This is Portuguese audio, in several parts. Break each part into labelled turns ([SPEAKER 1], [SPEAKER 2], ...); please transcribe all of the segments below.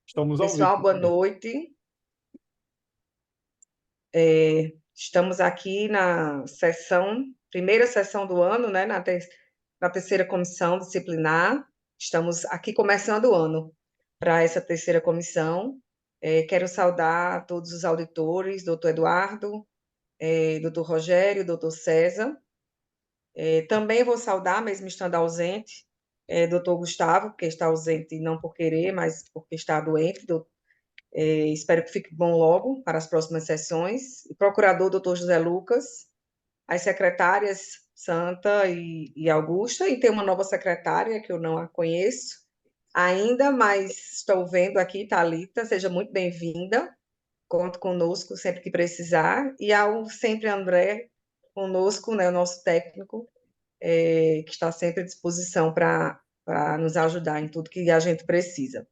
[SPEAKER 1] Estamos ao vivo
[SPEAKER 2] Pessoal, boa
[SPEAKER 1] também.
[SPEAKER 2] noite. Estamos aqui na primeira sessão do ano, né, na terceira comissão disciplinar. Estamos aqui começando o ano para essa terceira comissão. Quero saudar todos os auditores, doutor Eduardo, doutor Rogério, doutor César. Também vou saudar, mesmo estando ausente, doutor Gustavo, que está ausente não por querer, mas porque está doente, espero que fique bom logo para as próximas sessões. O procurador, doutor José Lucas, as secretárias Santa e Augusta, e tem uma nova secretária que eu não a conheço ainda, mas estou vendo aqui, Thalita, seja muito bem-vinda, conte conosco sempre que precisar, e ao sempre André conosco, né, o nosso técnico, que está sempre à disposição para nos ajudar em tudo que a gente precisa.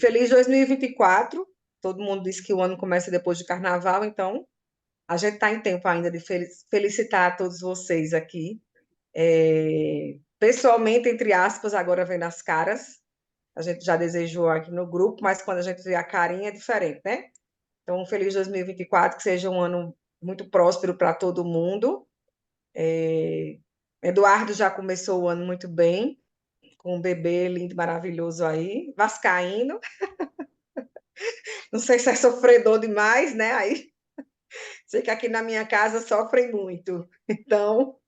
[SPEAKER 2] Feliz 2024. Todo mundo diz que o ano começa depois de carnaval, então a gente está em tempo ainda de felicitar a todos vocês aqui. Pessoalmente, entre aspas, agora vendo as caras. A gente já desejou aqui no grupo, mas quando a gente vê a carinha é diferente, né? Então, um feliz 2024, que seja um ano muito próspero para todo mundo. Eduardo já começou o ano muito bem, com um bebê lindo, maravilhoso aí, vascaíno. Não sei se é sofredor demais, né? Aí sei que aqui na minha casa sofrem muito. Então,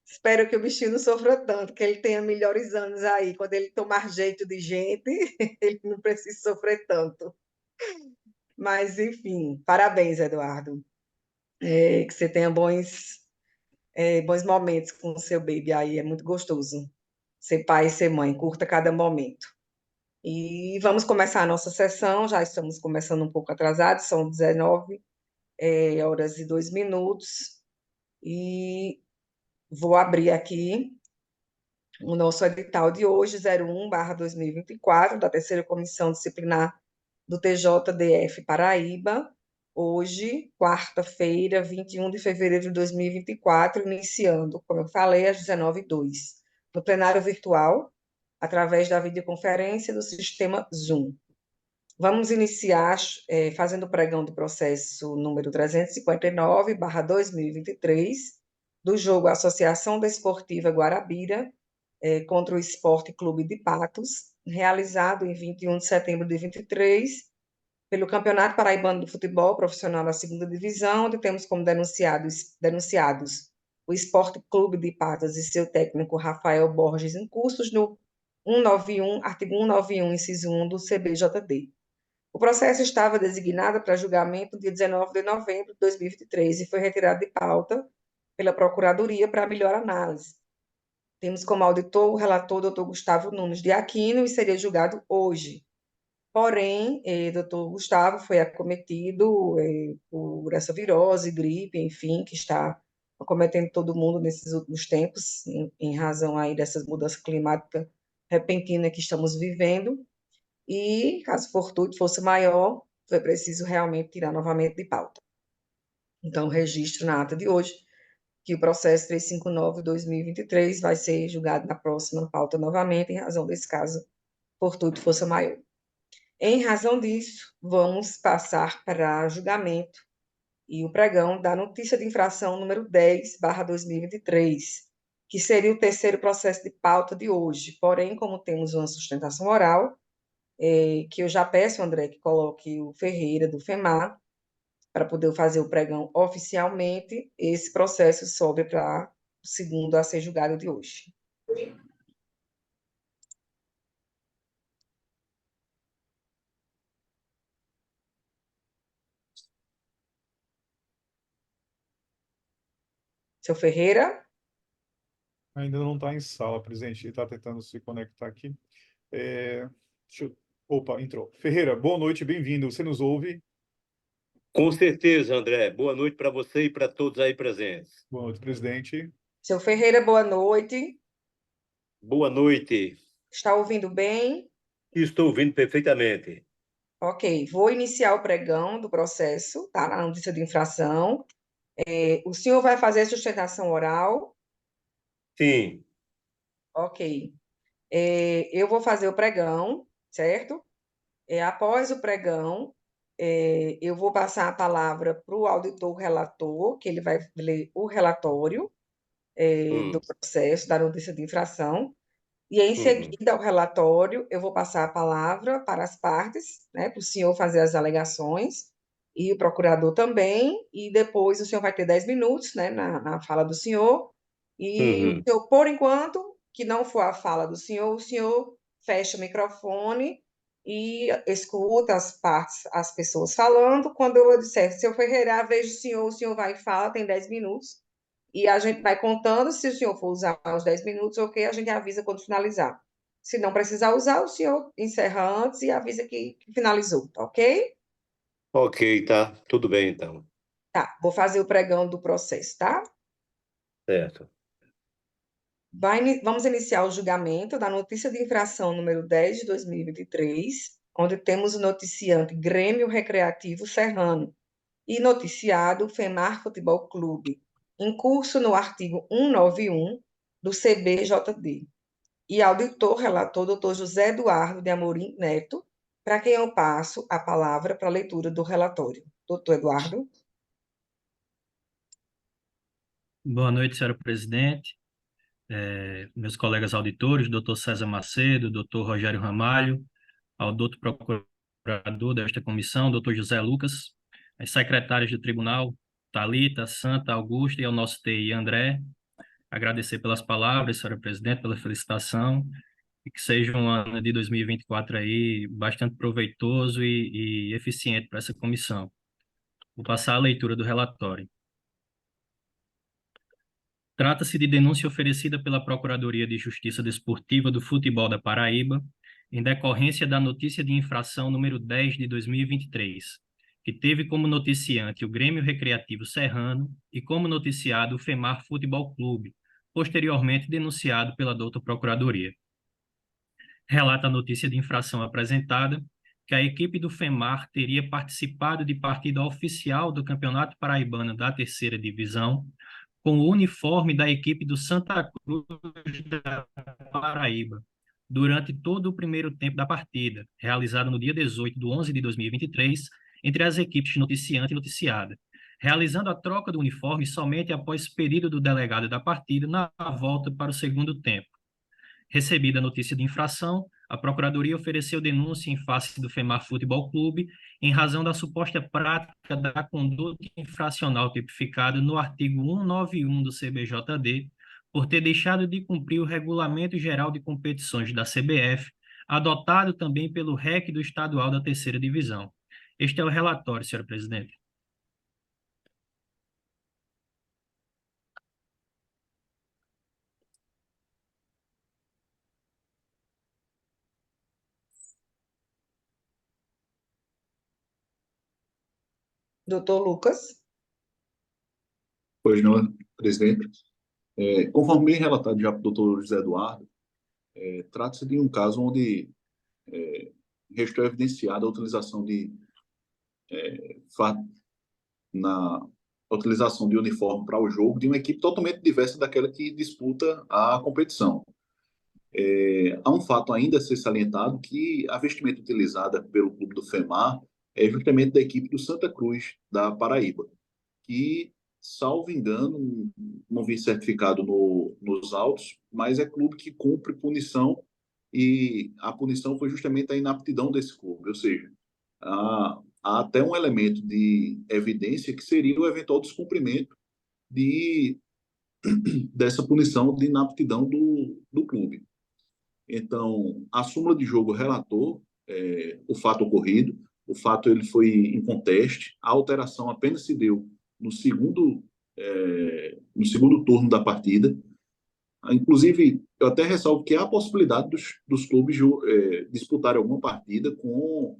[SPEAKER 2] espero que o bichinho não sofra tanto, que ele tenha melhores anos aí. Quando ele tomar jeito de gente, ele não precisa sofrer tanto. Mas, enfim, parabéns, Eduardo. Que você tenha bons momentos com o seu baby aí. É muito gostoso ser pai e ser mãe. Curta cada momento. E vamos começar a nossa sessão. Já estamos começando um pouco atrasados, são 19 horas e 2 minutos. E vou abrir aqui o nosso edital de hoje, 01/2024, da terceira comissão disciplinar do TJDF Paraíba, hoje, quarta-feira, 21 de fevereiro de 2024, iniciando, como eu falei, às 19h02, no plenário virtual, através da videoconferência do sistema Zoom. Vamos iniciar fazendo o pregão do processo número 359/2023, do jogo Associação Desportiva Guarabira contra o Esporte Clube de Patos, realizado em 21 de setembro de 23, pelo Campeonato Paraibano de Futebol Profissional da Segunda Divisão, onde temos como denunciados o Esporte Clube de Patos e seu técnico Rafael Borges, incursos no 191, artigo 191, inciso 1 do CBJD. O processo estava designado para julgamento no dia 19 de novembro de 2023 e foi retirado de pauta pela Procuradoria para melhor análise. Temos como auditor o relator doutor Gustavo Nunes de Aquino e seria julgado hoje. Porém, doutor Gustavo foi acometido por essa virose, gripe, enfim, que está acometendo todo mundo nesses últimos tempos, em razão aí dessas mudanças climáticas repentinas que estamos vivendo. E, caso fortuito fosse maior, foi preciso realmente tirar novamente de pauta. Então, registro na ata de hoje que o processo 359/2023 vai ser julgado na próxima pauta novamente, em razão desse caso fortuito fosse maior. Em razão disso, vamos passar para julgamento e o pregão da notícia de infração número 10/2023, que seria o terceiro processo de pauta de hoje. Porém, como temos uma sustentação oral, que eu já peço, André, que coloque o Ferreira, do FEMAR, para poder fazer o pregão oficialmente, esse processo sobe para o segundo a ser julgado de hoje. Seu Ferreira?
[SPEAKER 1] Ainda não está em sala, presidente. Ele está tentando se conectar aqui. É, Opa, entrou. Ferreira, boa noite, bem-vindo. Você nos ouve?
[SPEAKER 3] Com certeza, André. Boa noite para você e para todos aí presentes.
[SPEAKER 1] Boa noite, presidente.
[SPEAKER 2] Seu Ferreira, boa noite.
[SPEAKER 3] Boa noite.
[SPEAKER 2] Está ouvindo bem?
[SPEAKER 3] Estou ouvindo perfeitamente.
[SPEAKER 2] Ok, vou iniciar o pregão do processo, tá? Na notícia de infração. O senhor vai fazer a sustentação oral?
[SPEAKER 3] Sim,
[SPEAKER 2] Ok. Eu vou fazer o pregão, certo? Após o pregão, eu vou passar a palavra para o auditor relator, que ele vai ler o relatório do processo, da notícia de infração, e em seguida ao relatório, eu vou passar a palavra para as partes, né, para o senhor fazer as alegações, e o procurador também, e depois o senhor vai ter 10 minutos, né, na fala do senhor, e o senhor, por enquanto, que não for a fala do senhor, o senhor fecha o microfone e escuta as partes, as pessoas falando. Quando eu disser, seu Ferreira, vejo o senhor vai e fala, tem 10 minutos, e a gente vai contando, se o senhor for usar os 10 minutos, ok, a gente avisa quando finalizar. Se não precisar usar, o senhor encerra antes e avisa que finalizou, tá ok?
[SPEAKER 3] Ok, tá. Tudo bem, então.
[SPEAKER 2] Tá, vou fazer o pregão do processo, tá?
[SPEAKER 3] Certo.
[SPEAKER 2] Vamos iniciar o julgamento da notícia de infração número 10 de 2023, onde temos o noticiante Grêmio Recreativo Serrano e noticiado FEMAR Futebol Clube, em curso no artigo 191 do CBJD. E auditor relator Dr. José Eduardo de Amorim Neto, para quem eu passo a palavra para a leitura do relatório. Doutor Eduardo.
[SPEAKER 4] Boa noite, senhora presidente, meus colegas auditores, doutor César Macedo, doutor Rogério Ramalho, ao doutor procurador desta comissão, doutor José Lucas, as secretárias do tribunal, Thalita, Santa, Augusta, e ao nosso TI André, agradecer pelas palavras, senhora presidente, pela felicitação, e que seja um ano de 2024 aí bastante proveitoso e eficiente para essa comissão. Vou passar a leitura do relatório. Trata-se de denúncia oferecida pela Procuradoria de Justiça Desportiva do Futebol da Paraíba, em decorrência da notícia de infração número 10 de 2023, que teve como noticiante o Grêmio Recreativo Serrano e como noticiado o FEMAR Futebol Clube, posteriormente denunciado pela douta Procuradoria. Relata a notícia de infração apresentada que a equipe do FEMAR teria participado de partida oficial do Campeonato Paraibano da Terceira Divisão, com o uniforme da equipe do Santa Cruz da Paraíba, durante todo o primeiro tempo da partida, realizado no dia 18 de 11 de 2023, entre as equipes noticiante e noticiada, realizando a troca do uniforme somente após pedido do delegado da partida na volta para o segundo tempo. Recebida a notícia de infração, a Procuradoria ofereceu denúncia em face do FEMAR Futebol Clube em razão da suposta prática da conduta infracional tipificada no artigo 191 do CBJD, por ter deixado de cumprir o Regulamento Geral de Competições da CBF, adotado também pelo REC do Estadual da Terceira Divisão. Este é o relatório, senhora presidente.
[SPEAKER 2] Doutor Lucas.
[SPEAKER 5] Pois não, presidente. Conforme bem relatado já pelo doutor José Eduardo, trata-se de um caso onde restou evidenciada a utilização na utilização de uniforme para o jogo de uma equipe totalmente diversa daquela que disputa a competição. Há um fato ainda a ser salientado que a vestimenta utilizada pelo clube do FEMAR é justamente da equipe do Santa Cruz da Paraíba, que, salvo engano, não vi certificado nos autos, mas é clube que cumpre punição, e a punição foi justamente a inaptidão desse clube, ou seja, há até um elemento de evidência que seria o eventual descumprimento dessa punição de inaptidão do clube. Então, a súmula de jogo relatou o fato ocorrido, o fato ele foi em conteste, a alteração apenas se deu no segundo turno da partida. Inclusive, eu até ressalvo que há a possibilidade dos clubes disputarem alguma partida com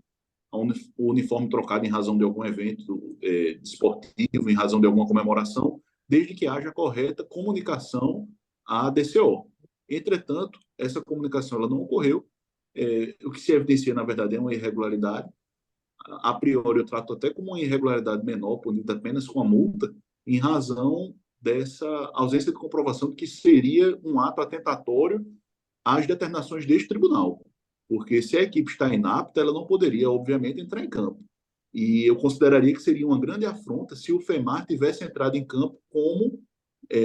[SPEAKER 5] o uniforme trocado em razão de algum evento desportivo, em razão de alguma comemoração, desde que haja correta comunicação à DCO. Entretanto, essa comunicação ela não ocorreu. O que se evidencia, na verdade, é uma irregularidade. A priori, eu trato até como uma irregularidade menor, punida apenas com a multa, em razão dessa ausência de comprovação de que seria um ato atentatório às determinações deste tribunal. porque se a equipe está inapta, ela não poderia, obviamente, entrar em campo. E eu consideraria que seria uma grande afronta se o FEMAR tivesse entrado em campo como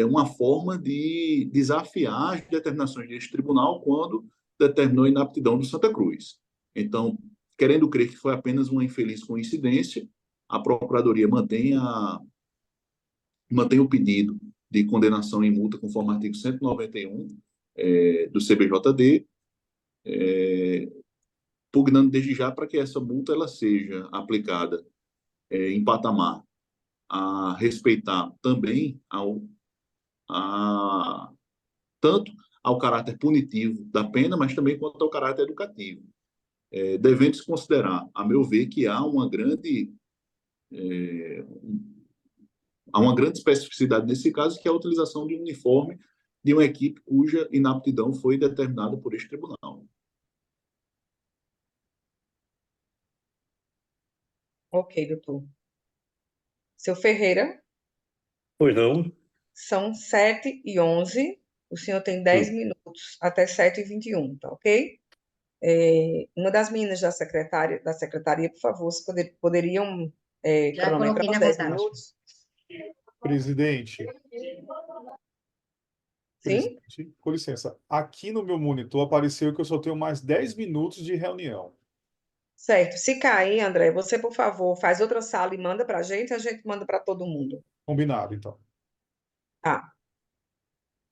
[SPEAKER 5] uma forma de desafiar as determinações deste tribunal quando determinou a inaptidão do Santa Cruz. Então, querendo crer que foi apenas uma infeliz coincidência, a Procuradoria mantém o pedido de condenação em multa conforme o artigo 191 do CBJD, pugnando desde já para que essa multa ela seja aplicada em patamar a respeitar também tanto ao caráter punitivo da pena, mas também quanto ao caráter educativo. Devendo-se considerar, a meu ver, que há uma grande especificidade nesse caso, que é a utilização de um uniforme de uma equipe cuja inaptidão foi determinada por este tribunal.
[SPEAKER 2] Ok, doutor. Seu Ferreira,
[SPEAKER 3] Pois não?
[SPEAKER 2] são 7h11, o senhor tem 10 minutos, até 7h21, tá ok? Uma das meninas da secretaria, por favor, se poderiam
[SPEAKER 6] Já
[SPEAKER 2] cronometrar
[SPEAKER 6] coloquei
[SPEAKER 2] os
[SPEAKER 6] na
[SPEAKER 2] 10
[SPEAKER 6] metade.
[SPEAKER 2] minutos?
[SPEAKER 1] Presidente,
[SPEAKER 2] Sim?
[SPEAKER 1] com licença. Aqui no meu monitor apareceu que eu só tenho mais 10 minutos de reunião.
[SPEAKER 2] Certo. Se cair, André, você, por favor, faz outra sala e manda para a gente manda para todo mundo.
[SPEAKER 1] Combinado, então.
[SPEAKER 2] Tá.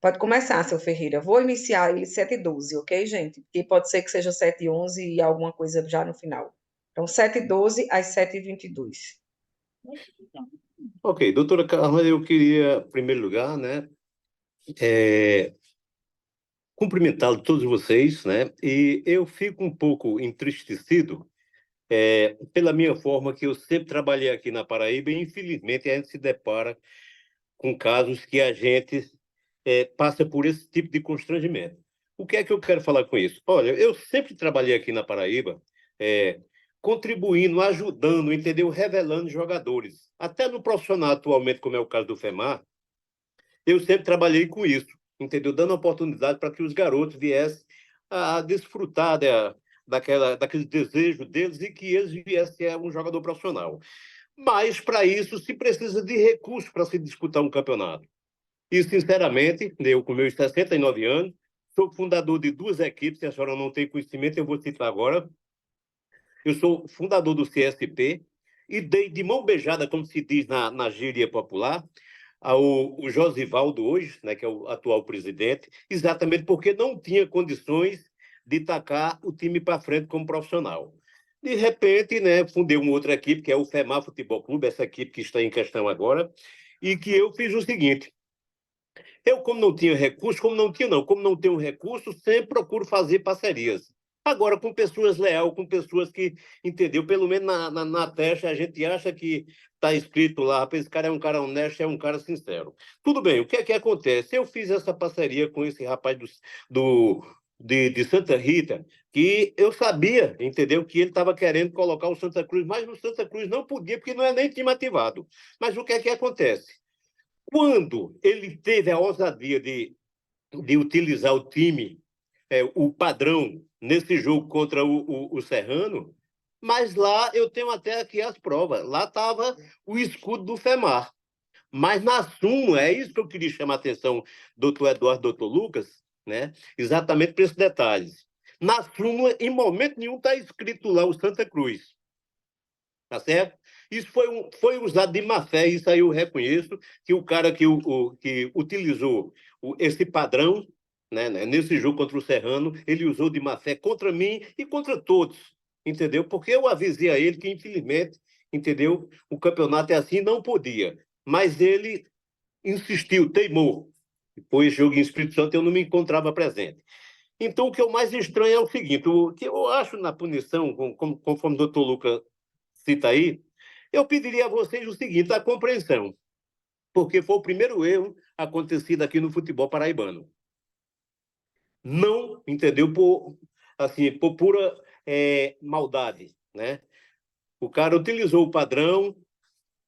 [SPEAKER 2] Pode começar, seu Ferreira. Vou iniciar ele 7h12, ok, gente? Porque pode ser que seja 7h11 e alguma coisa já no final. Então, 7h12 às 7h22.
[SPEAKER 3] Ok, doutora Carla, eu queria, em primeiro lugar, né, cumprimentá-lo todos vocês, né, e eu fico um pouco entristecido pela minha forma que eu sempre trabalhei aqui na Paraíba e, infelizmente, a gente se depara com casos que a gente passa por esse tipo de constrangimento. O que é que eu quero falar com isso? Olha, eu sempre trabalhei aqui na Paraíba, contribuindo, ajudando, entendeu? Revelando jogadores. Até no profissional atualmente, como é o caso do FEMAR, eu sempre trabalhei com isso, entendeu? Dando oportunidade para que os garotos viessem a desfrutar daquele desejo deles e que eles viessem a um jogador profissional. Mas, para isso, se precisa de recursos para se disputar um campeonato. E, sinceramente, eu com meus 69 anos, sou fundador de 2 equipes, se a senhora não tem conhecimento, eu vou citar agora. Eu sou fundador do CSP e dei de mão beijada, como se diz na gíria popular, o Josivaldo hoje, né, que é o atual presidente, exatamente porque não tinha condições de tacar o time para frente como profissional. De repente, né, fundei uma outra equipe, que é o FEMAR Futebol Clube, essa equipe que está em questão agora, e que eu fiz o seguinte: eu, como não tenho recurso, sempre procuro fazer parcerias. Agora, com pessoas leais, com pessoas que, entendeu? Pelo menos na testa, a gente acha que está escrito lá, rapaz, esse cara é um cara honesto, é um cara sincero. Tudo bem, o que é que acontece? Eu fiz essa parceria com esse rapaz de Santa Rita, que eu sabia, entendeu? Que ele estava querendo colocar o Santa Cruz, mas o Santa Cruz não podia, porque não é nem time ativado. Mas o que é que acontece? Quando ele teve a ousadia de utilizar o time, o padrão, nesse jogo contra o Serrano, mas lá eu tenho até aqui as provas. Lá estava o escudo do FEMAR. Mas na súmula, é isso que eu queria chamar a atenção, doutor Eduardo, doutor Lucas, né? Exatamente para esses detalhes. Na súmula, em momento nenhum, está escrito lá o Santa Cruz. Tá certo? Isso foi usado de má fé, isso aí eu reconheço, que o cara que utilizou esse padrão, né, nesse jogo contra o Serrano, ele usou de má fé contra mim e contra todos, entendeu? Porque eu avisei a ele que, infelizmente, entendeu? O campeonato é assim, não podia. Mas ele insistiu, teimou. Depois, jogo em Espírito Santo, eu não me encontrava presente. Então, o que eu mais estranho é o seguinte: o que eu acho na punição, conforme o doutor Lucas cita aí, eu pediria a vocês o seguinte: a compreensão, porque foi o primeiro erro acontecido aqui no futebol paraibano. Não, entendeu? Por pura maldade, né? O cara utilizou o padrão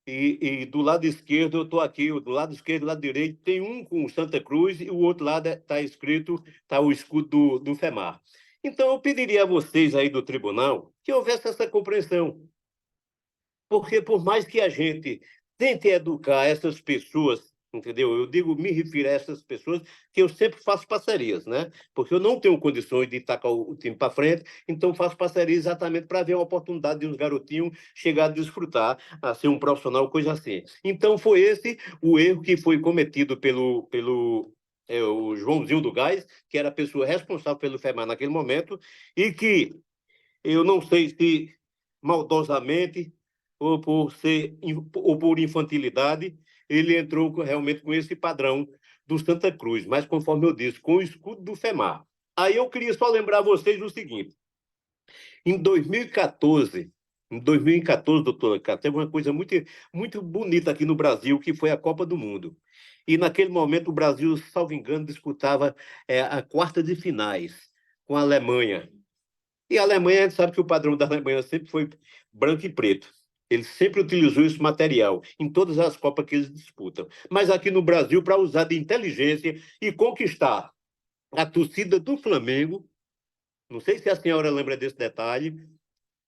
[SPEAKER 3] e do lado esquerdo, eu estou aqui, do lado esquerdo e do lado direito, tem um com o Santa Cruz e o outro lado está escrito, está o escudo do FEMAR. Então, eu pediria a vocês aí do tribunal que houvesse essa compreensão. Porque por mais que a gente tente educar essas pessoas, entendeu? Eu digo, me refiro a essas pessoas que eu sempre faço parcerias, né? Porque eu não tenho condições de tacar o time para frente, então faço parceria exatamente para ver a oportunidade de uns garotinhos chegar a desfrutar, a ser um profissional, coisa assim. Então foi esse o erro que foi cometido pelo o Joãozinho do Gás, que era a pessoa responsável pelo FEMAR naquele momento, e que eu não sei se maldosamente ou por infantilidade, ele entrou realmente com esse padrão do Santa Cruz, mas conforme eu disse, com o escudo do FEMAR. Aí eu queria só lembrar vocês o seguinte: em 2014, doutora, teve uma coisa muito, muito bonita aqui no Brasil, que foi a Copa do Mundo. E naquele momento o Brasil, salvo engano, disputava a quarta de finais com a Alemanha. E a Alemanha, a gente sabe que o padrão da Alemanha sempre foi branco e preto. Ele sempre utilizou esse material em todas as Copas que eles disputam. Mas aqui no Brasil, para usar de inteligência e conquistar a torcida do Flamengo, não sei se a senhora lembra desse detalhe,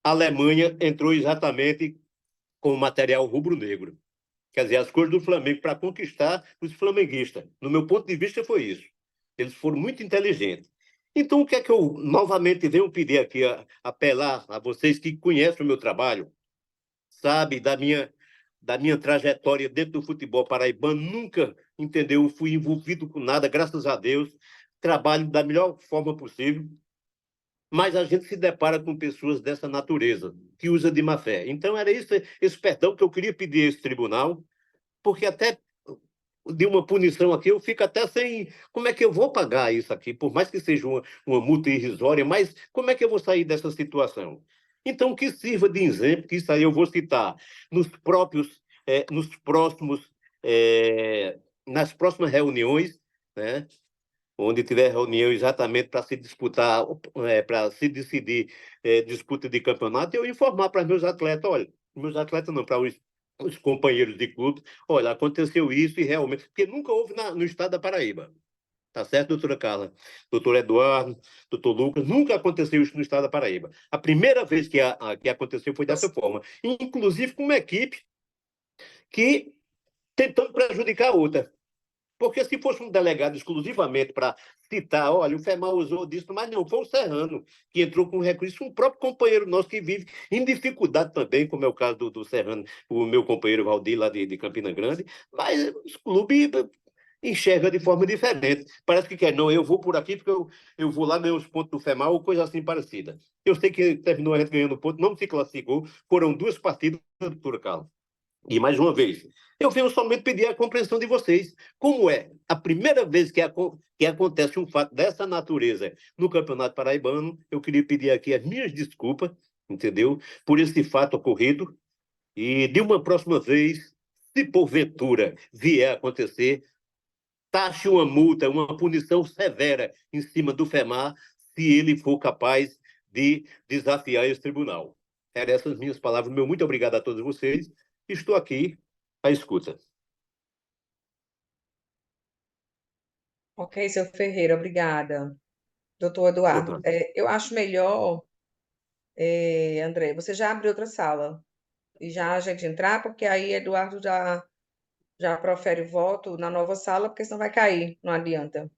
[SPEAKER 3] a Alemanha entrou exatamente com o material rubro-negro. Quer dizer, as cores do Flamengo para conquistar os flamenguistas. No meu ponto de vista, foi isso. Eles foram muito inteligentes. Então, o que é que eu novamente venho pedir aqui, apelar a vocês que conhecem o meu trabalho, sabe, da minha trajetória dentro do futebol paraibano, nunca, entendeu, fui envolvido com nada, graças a Deus, trabalho da melhor forma possível, mas a gente se depara com pessoas dessa natureza, que usa de má fé. Então, era esse perdão que eu queria pedir a esse tribunal, porque até de uma punição aqui, eu fico até sem... Como é que eu vou pagar isso aqui? Por mais que seja uma multa irrisória, mas como é que eu vou sair dessa situação? Então, que sirva de exemplo, que isso aí eu vou citar nos próximos, nas próximas reuniões, né? Onde tiver reunião exatamente para se disputar, para se decidir disputa de campeonato, eu informar para meus atletas, olha, meus atletas não, para os companheiros de clube, olha, aconteceu isso e realmente, porque nunca houve no estado da Paraíba, tá certo, doutora Carla? Doutor Eduardo, doutor Lucas, nunca aconteceu isso no estado da Paraíba. A primeira vez que aconteceu foi dessa forma, inclusive com uma equipe que tentando prejudicar a outra. Porque se fosse um delegado exclusivamente para citar, olha, o FEMAR usou disso, mas não, foi o Serrano que entrou com recurso, um próprio companheiro nosso que vive em dificuldade também, como é o caso do Serrano, o meu companheiro Valdir, lá de Campina Grande, mas os clubes enxergam de forma diferente. Parece que quer, não, eu vou por aqui porque eu vou lá ganhar os pontos do FEMAR ou coisa assim parecida. Eu sei que terminou a gente ganhando ponto, não se classificou, foram 2 partidas, doutora Carla. E, mais uma vez, eu venho somente pedir a compreensão de vocês. Como é a primeira vez que acontece um fato dessa natureza no Campeonato Paraibano, eu queria pedir aqui as minhas desculpas, entendeu? Por esse fato ocorrido. E, de uma próxima vez, se porventura vier a acontecer, taxe uma multa, uma punição severa em cima do FEMAR, se ele for capaz de desafiar esse tribunal. Eram essas minhas palavras. Meu muito obrigado a todos vocês. Estou aqui à escuta.
[SPEAKER 2] Ok, seu Ferreira, obrigada. Doutor Eduardo, eu acho melhor, André, você já abre outra sala e já a gente entrar, porque aí Eduardo já profere o voto na nova sala, porque senão vai cair, não adianta.